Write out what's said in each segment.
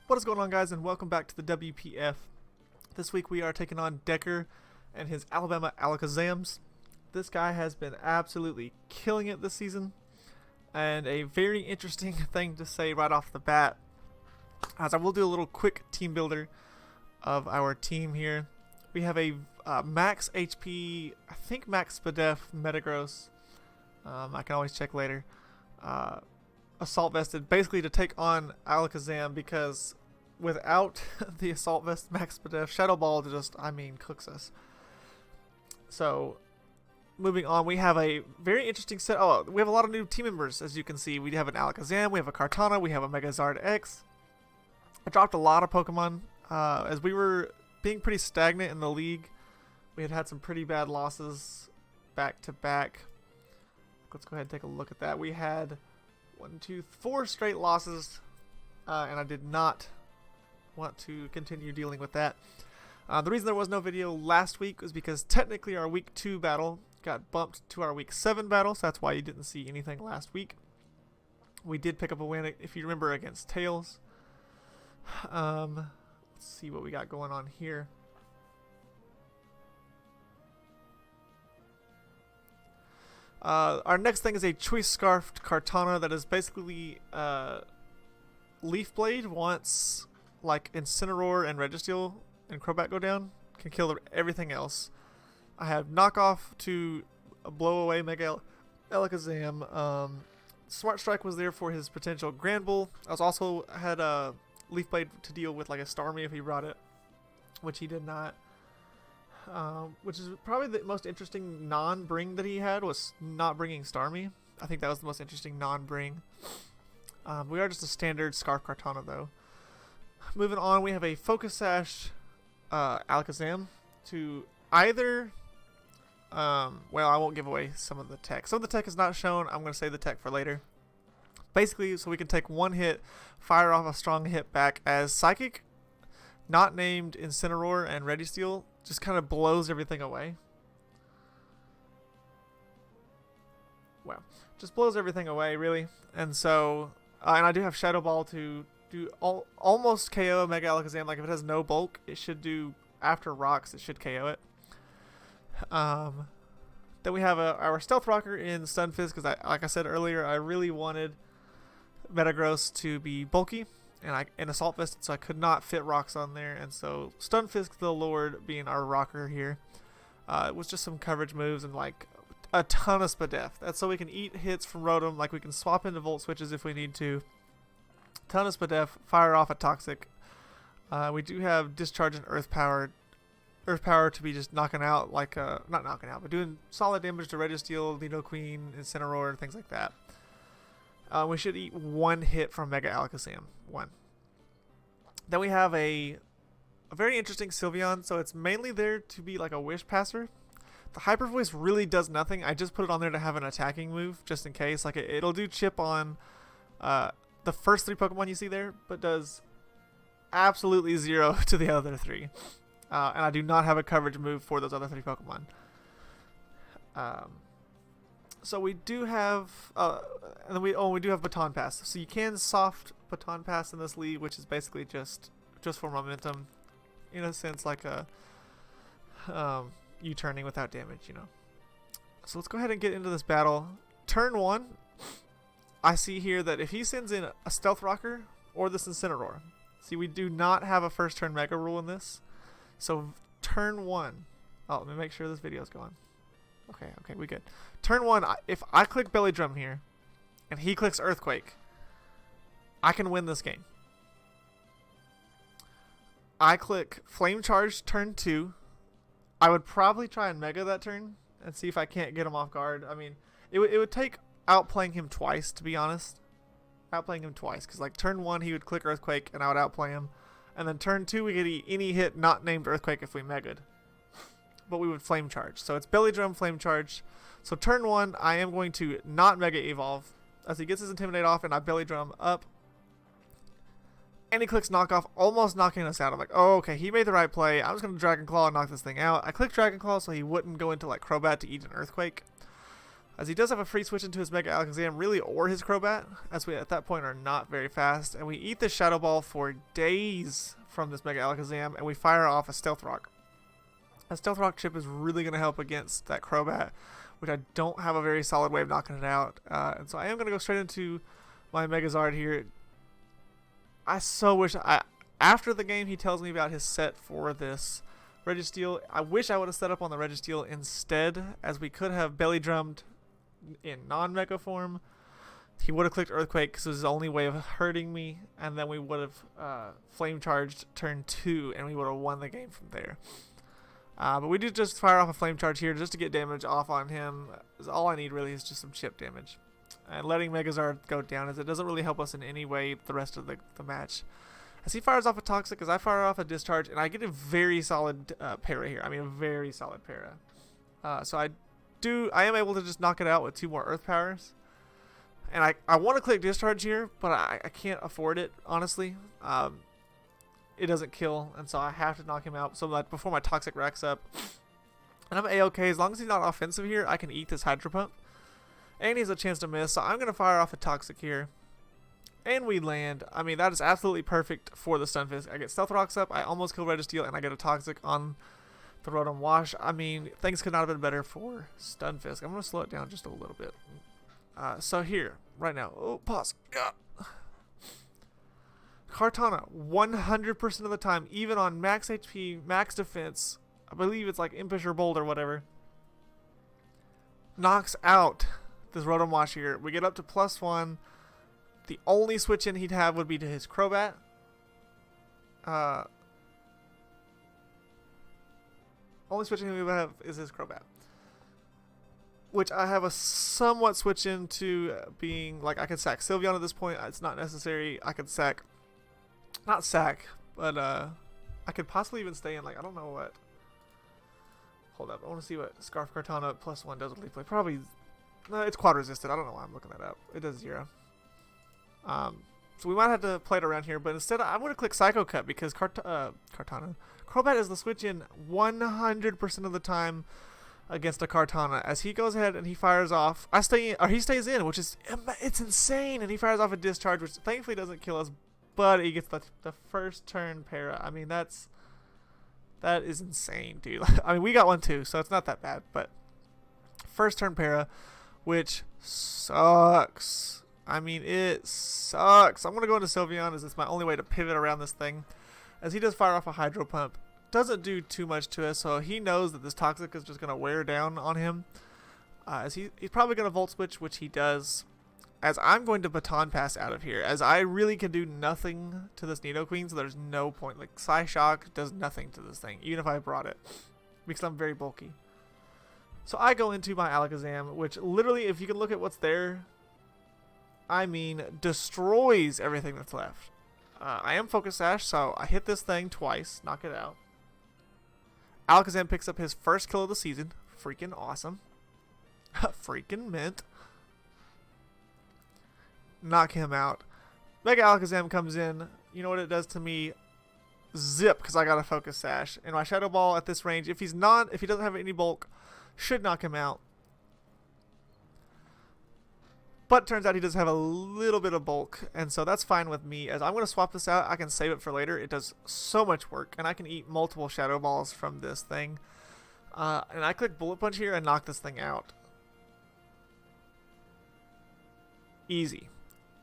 What is going on, guys, and welcome back to the WPF. This week we are taking on Decker and his Alabama Alakazams. This guy has been absolutely killing it this season, and a very interesting thing to say right off the bat, as I will do a little quick team builder of our team here. We have a max HP, I think max SPDF Metagross, I can always check later, Assault Vested, basically to take on Alakazam, because without the Assault Vest max SPDF, Shadow Ball just, cooks us. So, moving on, we have a very interesting set. Oh, we have a lot of new team members, as you can see. We have an Alakazam, we have a Kartana, we have a Megazard X. I dropped a lot of Pokemon, as we were being pretty stagnant in the league. We had some pretty bad losses back to back. Let's go ahead and take a look at that. We had 4 straight losses, and I did not want to continue dealing with that. The reason there was no video last week was because technically our week 2 battle got bumped to our week 7 battle, so that's why you didn't see anything last week. We did pick up a win, if you remember, against Tails. Let's see what we got going on here. Our next thing is a Choice Scarfed Kartana that is basically Leaf Blade. Once like Incineroar and Registeel and Crobat go down, can kill everything else. I have Knockoff to blow away Mega Alakazam. Smart Strike was there for his potential Granbull. I was also had a Leaf Blade to deal with like a Starmie if he brought it, which he did not. Which is probably the most interesting non-bring that he had, was not bringing Starmie. I think that was the most interesting non-bring. We are just a standard Scarf Kartana though. Moving on, we have a Focus Sash Alakazam to either... well, I won't give away some of the tech. Some of the tech is not shown. I'm going to save the tech for later. Basically, so we can take one hit, fire off a strong hit back as Psychic, not named Incineroar and Registeel, just kind of blows everything away. Wow. Just blows everything away, really. And so, and I do have Shadow Ball to do almost KO Mega Alakazam. Like if it has no bulk, it should do, after rocks, it should KO it. Then we have our Stealth Rocker in Stunfisk, because like I said earlier, I really wanted Metagross to be bulky and Assault Vested, so I could not fit rocks on there, and so Stunfisk the Lord being our rocker here. It was just some coverage moves and like a ton of SPDF. That's so we can eat hits from Rotom, like we can swap into Volt Switches if we need to. Ton of SPDF, fire off a Toxic. We do have Discharge and Earth Power to be just knocking out, like not knocking out, but doing solid damage to Registeel, Nidoqueen, Incineroar, things like that. We should eat one hit from Mega Alakazam. One. Then we have a very interesting Sylveon. So it's mainly there to be like a Wish Passer. The Hyper Voice really does nothing. I just put it on there to have an attacking move, just in case. Like it'll do chip on the first 3 Pokemon you see there, but does absolutely 0 to the other 3. And I do not have a coverage move for those other 3 Pokemon. So we do have, and then we do have Baton Pass. So you can soft Baton Pass in this league, which is basically just for momentum, in a sense, like a U-turning without damage, you know. So let's go ahead and get into this battle. Turn 1, I see here that if he sends in a Stealth Rocker or this Incineroar, see, we do not have a first turn Mega rule in this. So turn 1, let me make sure this video is going. Okay, we good. Turn 1, if I click Belly Drum here, and he clicks Earthquake, I can win this game. I click Flame Charge turn 2. I would probably try and Mega that turn, and see if I can't get him off guard. I mean, it would take outplaying him twice, to be honest. Outplaying him twice, because like turn 1 he would click Earthquake, and I would outplay him. And then turn 2 we get any hit not named Earthquake if we Mega'd. But we would Flame Charge. So it's Belly Drum, Flame Charge. So turn 1, I am going to not Mega Evolve as he gets his Intimidate off, and I Belly Drum up. And he clicks Knockoff, almost knocking us out. I'm like, oh, okay, he made the right play. I'm just going to Dragon Claw and knock this thing out. I clicked Dragon Claw so he wouldn't go into like Crobat to eat an Earthquake. as he does have a free switch into his Mega Alakazam, really, or his Crobat, as we at that point are not very fast. And we eat the Shadow Ball for days from this Mega Alakazam, and we fire off a Stealth Rock. A Stealth Rock chip is really going to help against that Crobat, which I don't have a very solid way of knocking it out. And so I am going to go straight into my Megazard here. I so wish after the game he tells me about his set for this Registeel. I wish I would have set up on the Registeel instead, as we could have belly drummed in non-Mega form. He would have clicked Earthquake because it was his only way of hurting me, and then we would have Flame Charged turn 2, and we would have won the game from there. But we do just fire off a Flame Charge here just to get damage off on him. All I need really is just some chip damage. And letting Megazard go down, as it doesn't really help us in any way the rest of the match. As he fires off a Toxic, as I fire off a Discharge, and I get a very solid para here. I mean, a very solid para. So I am able to just knock it out with 2 more Earth Powers. And I want to click Discharge here, but I can't afford it, honestly. It doesn't kill, and so I have to knock him out so that before my Toxic racks up. And I'm A-okay. As long as he's not offensive here, I can eat this Hydro Pump. And he has a chance to miss, so I'm going to fire off a Toxic here. And we land. I mean, that is absolutely perfect for the Stunfisk. I get Stealth Rocks up, I almost kill Registeel, and I get a Toxic on the Rotom Wash. I mean, things could not have been better for Stunfisk. I'm going to slow it down just a little bit. So here, right now. Oh, pause. Kartana, 100% of the time, even on max HP, max defense, I believe it's like Impish or Bold or whatever, knocks out this Rotom Wash here. We get up to +1. The only switch in he'd have would be to his Crobat. Only switch in he would have is his Crobat. Which I have a somewhat switch into being, like, I could sack Sylveon at this point. It's not necessary. I could sack, not sack, but I could possibly even stay in, like, I don't know what. Hold up. I want to see what Scarf Kartana +1 does with Leaf Blade. Probably, no, it's quad resisted. I don't know why I'm looking that up. It does 0. So we might have to play it around here, but instead I'm going to click Psycho Cut because Kartana, Crobat is the switch in 100% of the time against a Kartana. As he goes ahead and he fires off, he stays in, which is, it's insane, and he fires off a Discharge, which thankfully doesn't kill us, but he gets the first turn para. I mean, that is insane, dude. I mean, we got one too, so it's not that bad, but first turn para, which sucks. I mean, it sucks. I'm going to go into Sylveon as it's my only way to pivot around this thing. As he does fire off a Hydro Pump. Doesn't do too much to us, so he knows that this Toxic is just going to wear down on him. As he's probably going to Volt Switch, which he does. As I'm going to Baton Pass out of here. As I really can do nothing to this Nidoqueen, so there's no point. Like, Psyshock does nothing to this thing, even if I brought it. Because I'm very bulky. So I go into my Alakazam, which literally, if you can look at what's there, I mean, destroys everything that's left. I am Focus Sash, so I hit this thing twice, knock it out. Alakazam picks up his first kill of the season. Freaking awesome. Freaking mint. Knock him out. Mega Alakazam comes in. You know what it does to me? Zip, because I got a Focus Sash. And my Shadow Ball at this range, if he doesn't have any bulk, should knock him out. But turns out he does have a little bit of bulk, and so that's fine with me. As I'm going to swap this out, I can save it for later. It does so much work, and I can eat multiple Shadow Balls from this thing. And I click Bullet Punch here and knock this thing out. Easy.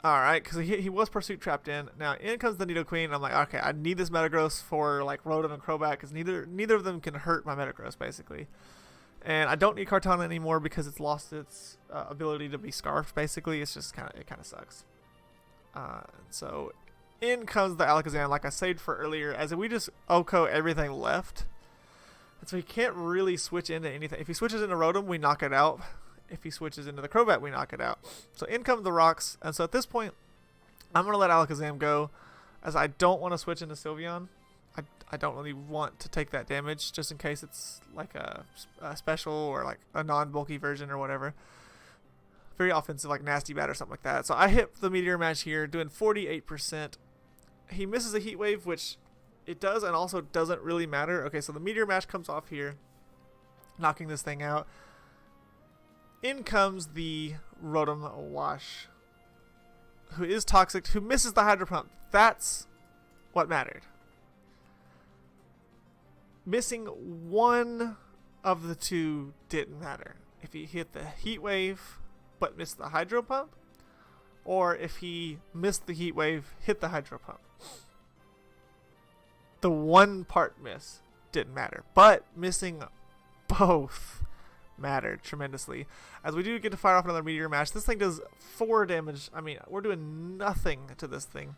Alright, because he was Pursuit trapped in. Now, in comes the Nidoqueen, and I'm like, okay, I need this Metagross for, like, Rotom and Crobat, because neither of them can hurt my Metagross, basically. And I don't need Kartana anymore because it's lost its ability to be Scarfed, basically. It's just it kind of sucks. So in comes the Alakazam, like I saved for earlier, as we just OHKO everything left. And so he can't really switch into anything. If he switches into Rotom, we knock it out. If he switches into the Crobat, we knock it out. So in come the rocks. And so at this point, I'm going to let Alakazam go, as I don't want to switch into Sylveon. I don't really want to take that damage, just in case it's like a special or like a non-bulky version or whatever. Very offensive, like Nasty Bat or something like that. So I hit the Meteor Mash here, doing 48%. He misses a Heat Wave, which it does and also doesn't really matter. Okay, so the Meteor Mash comes off here, knocking this thing out. in comes the Rotom Wash, who is toxic, who misses the Hydro Pump. That's what mattered. Missing one of the two didn't matter. If he hit the Heat Wave but missed the Hydro Pump, or if he missed the Heat Wave, hit the Hydro Pump. The one part miss didn't matter, but missing both mattered tremendously. As we do get to fire off another Meteor Mash, this thing does 4 damage. I mean, we're doing nothing to this thing.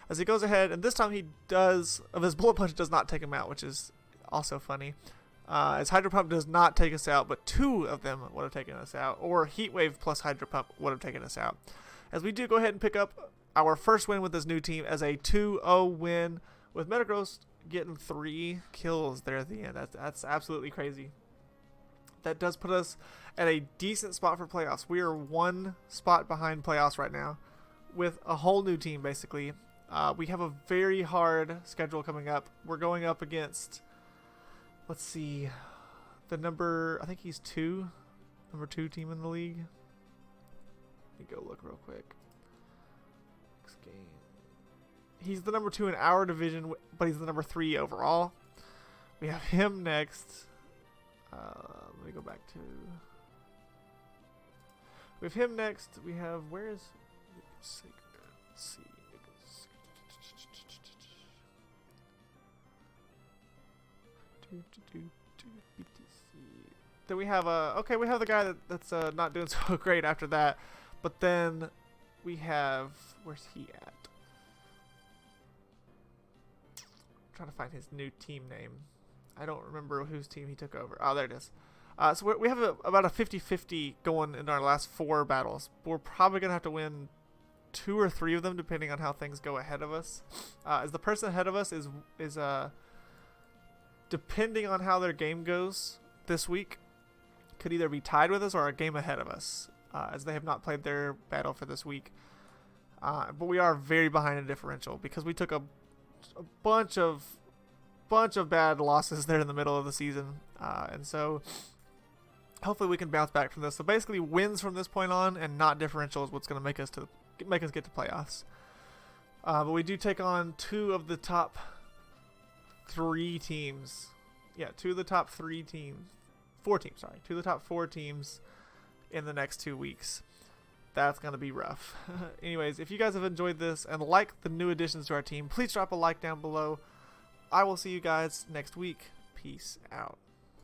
As he goes ahead, and this time he does, of his Bullet Punch does not take him out, which is also funny. As Hydro Pump does not take us out, but 2 of them would have taken us out, or Heat Wave plus Hydro Pump would have taken us out. As we do go ahead and pick up our first win with this new team as a 2-0 win, with Metagross getting 3 kills there at the end. That's absolutely crazy. That does put us at a decent spot for playoffs. We are 1 spot behind playoffs right now with a whole new team, basically. We have a very hard schedule coming up. We're going up against, let's see, the number, I think he's number 2 team in the league. Let me go look real quick. Next game. He's the number 2 in our division, but he's the number 3 overall. We have him next. Let me go back to. We have him next. We have, where is? Let's see. Then we have okay, we have the guy that's not doing so great after that, but then we have, where's he at? I'm trying to find his new team name. I don't remember whose team he took over. Oh, there it is. So we have about a 50-50 going in our last 4 battles. We're probably going to have to win 2 or 3 of them depending on how things go ahead of us. As the person ahead of us is depending on how their game goes this week, could either be tied with us or a game ahead of us, as they have not played their battle for this week. But we are very behind in differential because we took a bunch of bad losses there in the middle of the season, and so hopefully we can bounce back from this. So basically, wins from this point on and not differential is what's going to make us get to playoffs. But we do take on 2 of the top 3 teams. Yeah, 2 of the top 3 teams. 4 teams, sorry. 2 of the top 4 teams in the next 2 weeks. That's going to be rough. Anyways, if you guys have enjoyed this and like the new additions to our team, please drop a like down below. I will see you guys next week. Peace out.